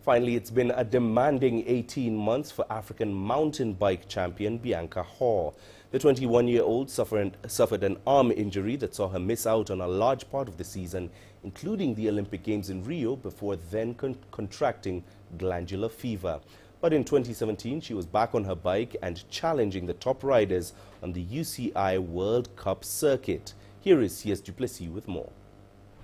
Finally, it's been a demanding 18 months for African Mountainbike champion Bianca Haw. The 21-year-old suffered an arm injury that saw her miss out on a large part of the season, including the Olympic Games in Rio, before then contracting glandular fever. But in 2017, she was back on her bike and challenging the top riders on the UCI World Cup circuit. Here is Sias du Plessis with more.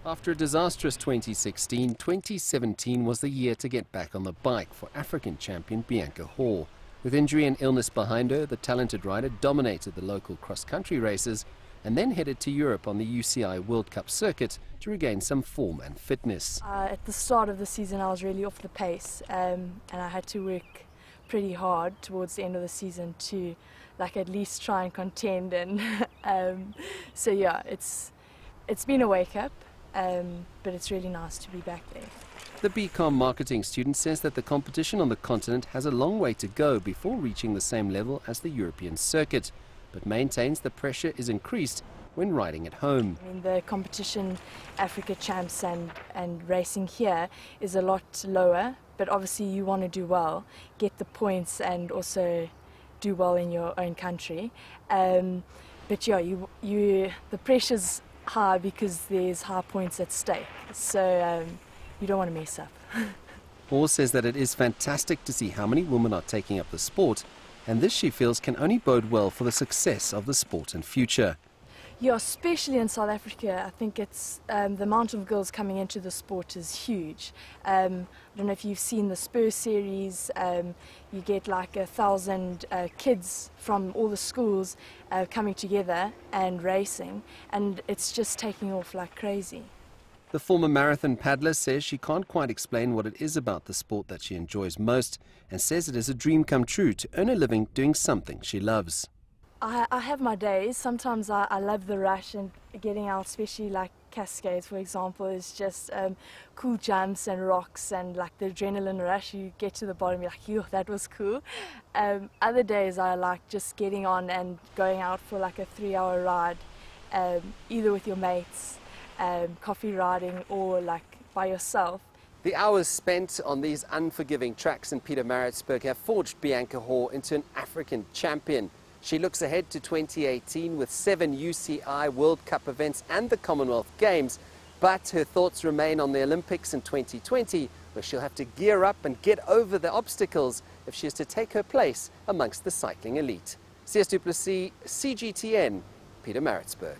After a disastrous 2016, 2017 was the year to get back on the bike for African champion Bianca Haw. With injury and illness behind her, the talented rider dominated the local cross-country races and then headed to Europe on the UCI World Cup circuit to regain some form and fitness. At the start of the season, I was really off the pace, and I had to work pretty hard towards the end of the season to at least try and contend. And so yeah, it's been a wake-up. But it's really nice to be back there. The BCom marketing student says that the competition on the continent has a long way to go before reaching the same level as the European circuit, but maintains the pressure is increased when riding at home. I mean, the competition, Africa Champs and racing here is a lot lower, but obviously you want to do well, get the points and also do well in your own country. But yeah, the pressure's high because there's high points at stake, so you don't want to mess up. Haw says that it is fantastic to see how many women are taking up the sport, and this she feels can only bode well for the success of the sport in future. Yeah, especially in South Africa, I think it's the amount of girls coming into the sport is huge. I don't know if you've seen the Spur series. You get like 1,000 kids from all the schools coming together and racing, and it's just taking off like crazy. The former marathon paddler says she can't quite explain what it is about the sport that she enjoys most, and says it is a dream come true to earn a living doing something she loves. I have my days. Sometimes I love the rush and getting out, especially like Cascades, for example, is just cool jumps and rocks and like the adrenaline rush. You get to the bottom, you're like, yo, that was cool. Other days I like just getting on and going out for like a 3-hour ride, either with your mates, coffee riding, or like by yourself. The hours spent on these unforgiving tracks in Pietermaritzburg have forged Bianca Haw into an African champion. She looks ahead to 2018 with 7 UCI World Cup events and the Commonwealth Games, but her thoughts remain on the Olympics in 2020, where she'll have to gear up and get over the obstacles if she is to take her place amongst the cycling elite. Sias du Plessis, CGTN, Pietermaritzburg.